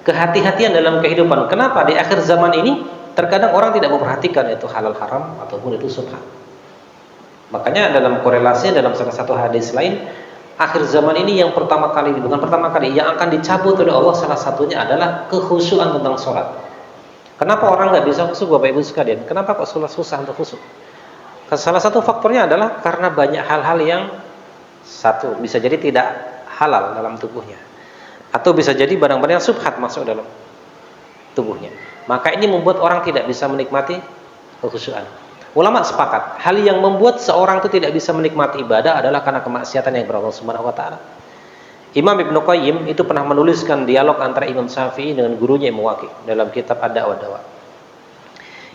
kehati-hatian dalam kehidupan. Kenapa di akhir zaman ini terkadang orang tidak memperhatikan itu halal haram ataupun itu subhat. Makanya dalam korelasi dalam salah satu hadis lain, akhir zaman ini yang pertama kali, bukan pertama kali, yang akan dicabut oleh Allah salah satunya adalah kekhusyuan tentang sholat. Kenapa orang nggak bisa khusyuk, Bapak Ibu sekalian? Kenapa kok sholat susah untuk khusyuk? Salah satu faktornya adalah karena banyak hal-hal yang satu bisa jadi tidak halal dalam tubuhnya, atau bisa jadi barang-barang yang subhat masuk dalam tubuhnya. Maka ini membuat orang tidak bisa menikmati kekhusyuan. Ulama sepakat, hal yang membuat seorang itu tidak bisa menikmati ibadah adalah karena kemaksiatan yang kepada Allah Subhanahu wa taala. Imam Ibnu Qayyim itu pernah menuliskan dialog antara Imam Syafi'i dengan gurunya Imam Waqi dalam kitab Ad-Da'a wa Dawa.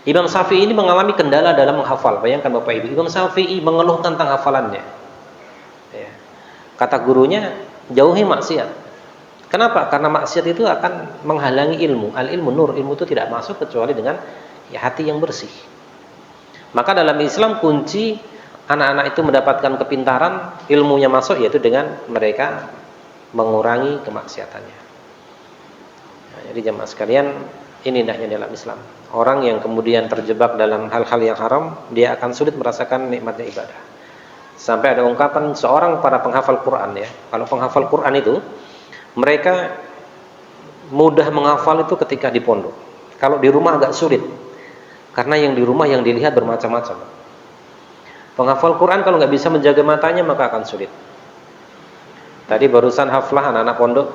Imam Syafi'i ini mengalami kendala dalam menghafal. Bayangkan Bapak Ibu, Imam Syafi'i mengeluh tentang hafalannya. Ya. Kata gurunya, jauhi maksiat. Kenapa? Karena maksiat itu akan menghalangi ilmu. Al-ilmu nur, ilmu itu tidak masuk kecuali dengan hati yang bersih. Maka dalam Islam kunci anak-anak itu mendapatkan kepintaran, ilmunya masuk, yaitu dengan mereka mengurangi kemaksiatannya. Nah, jadi jemaah sekalian, ini indahnya dalam Islam. Orang yang kemudian terjebak dalam hal-hal yang haram, dia akan sulit merasakan nikmatnya ibadah. Sampai ada ungkapan seorang para penghafal Quran, ya. Kalau penghafal Quran itu, mereka mudah menghafal itu ketika di pondok. Kalau di rumah agak sulit, karena yang di rumah yang dilihat bermacam-macam. Penghafal Quran kalau nggak bisa menjaga matanya maka akan sulit. Tadi barusan haflah anak-anak pondok,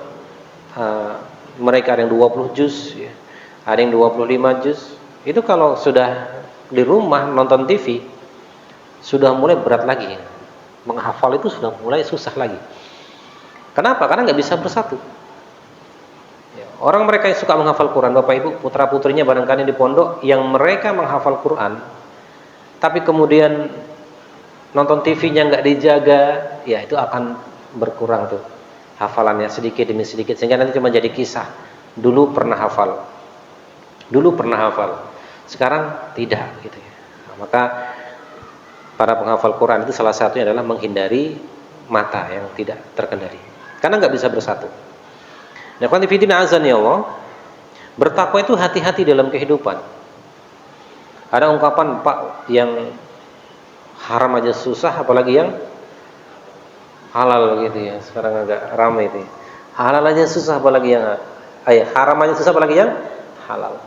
mereka ada yang 20 juz, ya. Ada yang 25 juz. Itu kalau sudah di rumah nonton TV sudah mulai berat lagi. Menghafal itu sudah mulai susah lagi. Kenapa? Karena nggak bisa bersatu. Ya, orang mereka yang suka menghafal Quran, Bapak Ibu, putra putrinya barangkali di pondok yang mereka menghafal Quran, tapi kemudian nonton TV-nya nggak dijaga, ya itu akan berkurang tuh hafalannya sedikit demi sedikit, sehingga nanti cuma jadi kisah. Dulu pernah hafal, sekarang tidak, gitu ya. Nah, maka para penghafal Quran itu salah satunya adalah menghindari mata yang tidak terkendali, karena nggak bisa bersatu. Nah, qanifidina azan ya Allah, bertakwa itu hati-hati dalam kehidupan. Ada ungkapan Pak, yang haram aja susah, apalagi yang halal gitu ya. Sekarang agak ramai itu. Halal aja susah, apalagi yang haram aja susah, apalagi yang halal.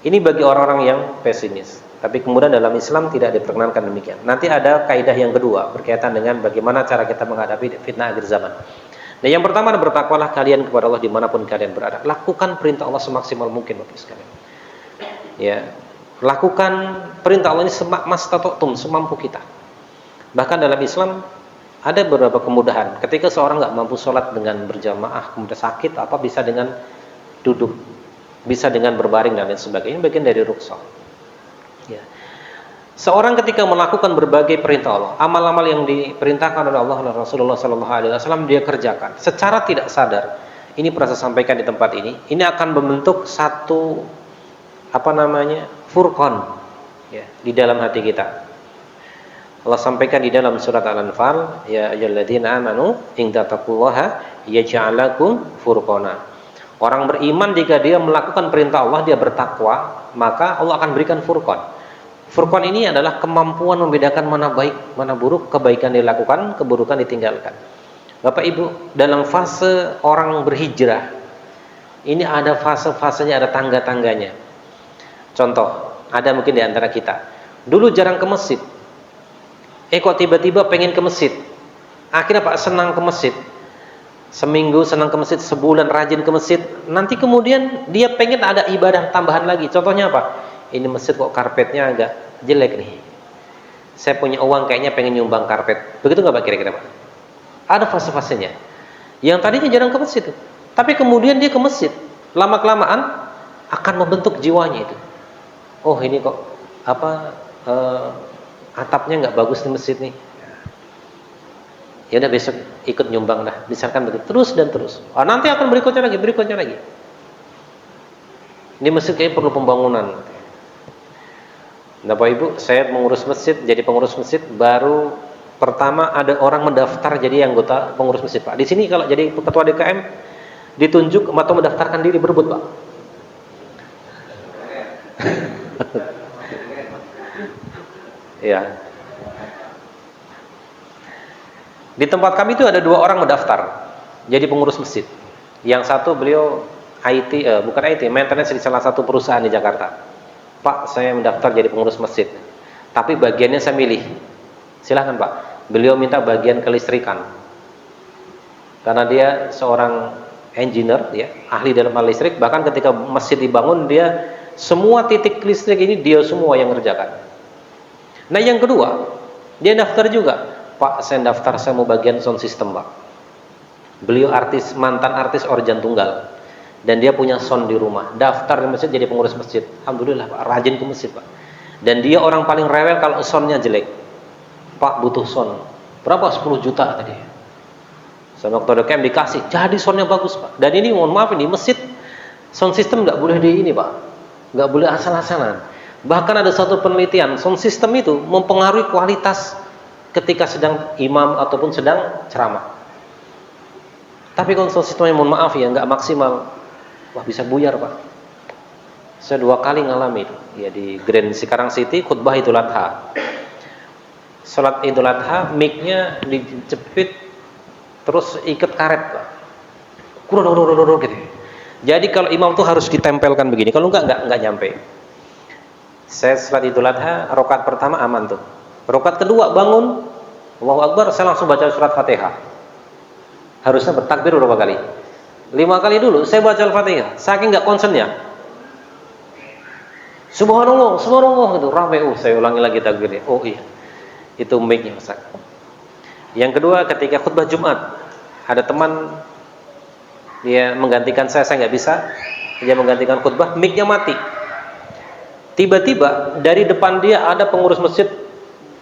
Ini bagi orang-orang yang pesimis. Tapi kemudian dalam Islam tidak diperkenankan demikian. Nanti ada kaidah yang kedua berkaitan dengan bagaimana cara kita menghadapi fitnah akhir zaman. Nah, yang pertama, bertakwalah kalian kepada Allah dimanapun kalian berada. Lakukan perintah Allah semaksimal mungkin, Bapak sekalian. Ya, lakukan perintah Allah ini mastata'tum, semampu kita. Bahkan dalam Islam ada beberapa kemudahan. Ketika seorang nggak mampu sholat dengan berjamaah, kemudian sakit, apa bisa dengan duduk, bisa dengan berbaring dan lain sebagainya. Ini bagian dari rukhsah. Ya. Seorang ketika melakukan berbagai perintah Allah, amal-amal yang diperintahkan oleh Allah dan Rasulullah SAW, dia kerjakan secara tidak sadar. Ini pernah saya sampaikan di tempat ini. Ini akan membentuk satu furqan, ya, di dalam hati kita. Allah sampaikan di dalam surat Al-Anfal, ya ayyuhalladzina amanu in tattaqullaha yaj'al lakum furqana. Orang beriman jika dia melakukan perintah Allah, dia bertakwa, maka Allah akan berikan furqan. Furqan ini adalah kemampuan membedakan mana baik, mana buruk, kebaikan dilakukan, keburukan ditinggalkan. Bapak Ibu, dalam fase orang berhijrah, ini ada fase-fasenya, ada tangga-tangganya. Contoh, ada mungkin di antara kita, dulu jarang ke masjid. Kok tiba-tiba pengen ke masjid. Akhirnya Pak senang ke masjid. Seminggu senang ke masjid, sebulan rajin ke masjid. Nanti kemudian dia pengen ada ibadah tambahan lagi. Contohnya apa? Ini masjid kok karpetnya agak jelek nih. Saya punya uang, kayaknya pengen nyumbang karpet. Begitu nggak Pak kira-kira Pak? Ada fase-fasenya. Yang tadinya jarang ke masjid, tapi kemudian dia ke masjid. Lama-kelamaan akan membentuk jiwanya itu. Oh ini kok atapnya nggak bagus di masjid nih. Ya udah besok ikut nyumbang dah. Misalkan begitu terus dan terus. Nanti akan berikutnya lagi. Ini masjid kayaknya perlu pembangunan. Nah, Bapak Ibu, saya mengurus masjid, jadi pengurus masjid baru pertama ada orang mendaftar jadi anggota pengurus masjid, Pak. Di sini kalau jadi ketua DKM ditunjuk atau mendaftarkan diri berebut, Pak. Ya. Di tempat kami itu ada 2 orang mendaftar jadi pengurus masjid. Yang satu beliau IT, bukan IT, maintenance di salah satu perusahaan di Jakarta. Pak, saya mendaftar jadi pengurus masjid. Tapi bagiannya saya milih. Silahkan Pak. Beliau minta bagian kelistrikan. Karena dia seorang engineer, ya, ahli dalam hal listrik. Bahkan ketika masjid dibangun, dia semua titik listrik ini dia semua yang ngerjakan. Nah yang kedua, dia daftar juga. Pak, saya daftar, saya mau bagian sound system, Pak. Beliau mantan artis organ tunggal. Dan dia punya sound di rumah. Daftar di masjid jadi pengurus masjid. Alhamdulillah, Pak, rajin ke masjid, Pak. Dan dia orang paling rewel kalau soundnya jelek. Pak, butuh sound. Berapa? 10 juta tadi. Sama waktu ada camp dikasih. Jadi soundnya bagus, Pak. Dan ini mohon maaf, ini masjid sound system nggak boleh di ini, Pak. Nggak boleh asal-asalan. Bahkan ada satu penelitian, sound system itu mempengaruhi kualitas ketika sedang imam ataupun sedang ceramah. Tapi kalau sound systemnya mohon maaf ya nggak maksimal, wah bisa buyar, Pak. Saya 2 kali ngalami itu, ya di Grand Cikarang City khutbah Idul Adha. Salat Idul Adha, mic-nya dijepit terus ikat karet, Pak. Gitu. Jadi kalau imam tuh harus ditempelkan begini, kalau enggak nyampe. Saya salat Idul Adha, rakaat pertama aman tuh. Rakaat kedua bangun, Allahu Akbar, saya langsung baca surat Fatihah. Harusnya bertakbir berapa kali? 5 kali dulu saya baca Al-Fatihah. Saking enggak konsennya. Subhanallah, subhanallah gitu, ramai. Saya ulangi lagi takbirnya. Oh iya. Itu mic-nya Ustaz. Yang kedua ketika khutbah Jumat, ada teman dia menggantikan saya nggak bisa. Dia menggantikan khutbah, mic-nya mati. Tiba-tiba dari depan dia ada pengurus masjid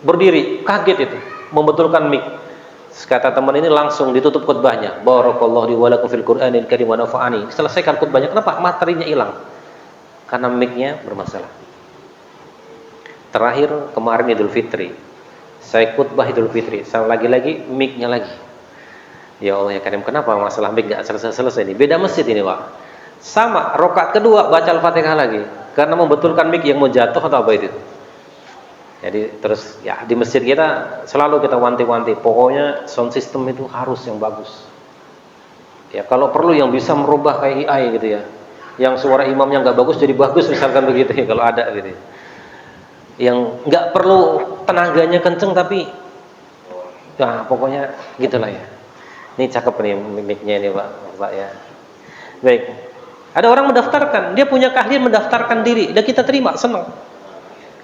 berdiri, kaget itu, membetulkan mic. Kata teman ini langsung ditutup khutbahnya. Barakallahu li wa lakum fil Qur'anil karim wa nafa'ani. Selesaikan khutbahnya. Kenapa? Materinya hilang. Karena mic-nya bermasalah. Terakhir kemarin Idul Fitri. Saya khutbah Idul Fitri. Saya lagi-lagi mic-nya lagi. Ya Allah ya Karim, kenapa masalah mic enggak selesai-selesai ini? Beda masjid ini, Pak. Sama, rakaat kedua baca Al-Fatihah lagi. Karena membetulkan mic yang mau jatuh atau apa itu. Jadi terus ya di masjid kita selalu kita wanti-wanti, pokoknya sound system itu harus yang bagus. Ya kalau perlu yang bisa merubah kayak AI gitu ya. Yang suara imamnya nggak bagus jadi bagus misalkan begitu ya kalau ada gitu. Yang nggak perlu tenaganya kenceng tapi ya pokoknya gitulah ya. Ini cakep nih mic-nya ini Pak ya. Baik. Ada orang mendaftarkan, dia punya keahlian mendaftarkan diri dan kita terima, senang.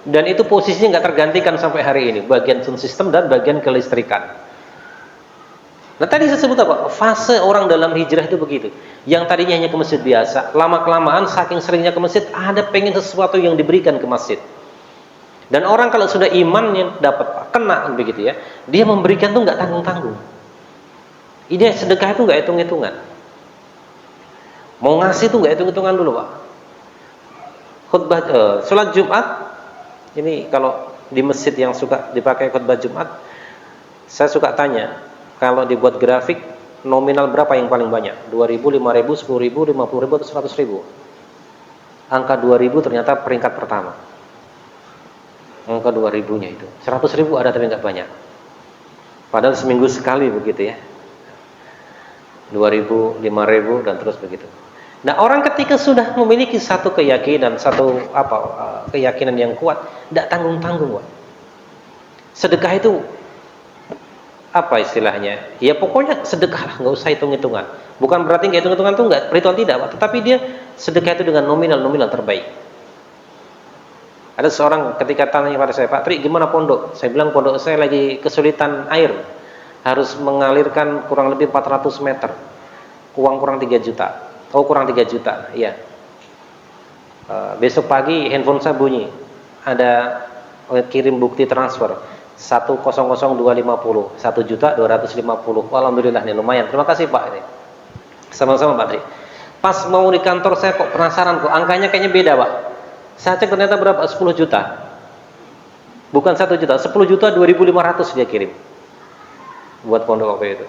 Dan itu posisinya nggak tergantikan sampai hari ini, bagian sound system dan bagian kelistrikan. Nah tadi saya sebut apa? Fase orang dalam hijrah itu begitu. Yang tadinya hanya ke masjid biasa, lama-kelamaan saking seringnya ke masjid, ada pengen sesuatu yang diberikan ke masjid. Dan orang kalau sudah imannya dapat kena begitu ya, dia memberikan tuh nggak tanggung-tanggung. Ide sedekah itu nggak hitung-hitungan. Mau ngasih tuh nggak hitung-hitungan dulu, Pak. Khutbah salat Jumat ini kalau di masjid yang suka dipakai khutbah Jumat, saya suka tanya, kalau dibuat grafik nominal berapa yang paling banyak? 2.000, 5.000, 10.000, 50.000 atau 100.000? Angka 2.000 ternyata peringkat pertama. Angka 2.000-nya itu. 100.000 ada tapi nggak banyak. Padahal seminggu sekali begitu ya. 2.000, 5.000 dan terus begitu. Nah, orang ketika sudah memiliki satu keyakinan, keyakinan yang kuat, tidak tanggung-tanggung, Pak. Sedekah itu apa istilahnya? Ya pokoknya sedekah, nggak usah hitung-hitungan. Bukan berarti nggak hitung-hitungan itu nggak ritual tidak, Pak. Tetapi dia sedekah itu dengan nominal terbaik. Ada seorang ketika tanya pada saya, Pak Tri, gimana pondok? Saya bilang pondok saya lagi kesulitan air, harus mengalirkan kurang lebih 400 meter, uang kurang 3 juta. Oh kurang 3 juta, iya. Besok pagi handphone saya bunyi, ada kirim bukti transfer 100.250, 1.250.000. Alhamdulillah nih lumayan. Terima kasih Pak. Ini sama-sama Pak Tri. Pas mau di kantor saya kok penasaran kok angkanya kayaknya beda Pak. Saya cek ternyata berapa? 10 juta. Bukan 1 juta, 10 juta 2.500 dia kirim buat pondok waktu itu.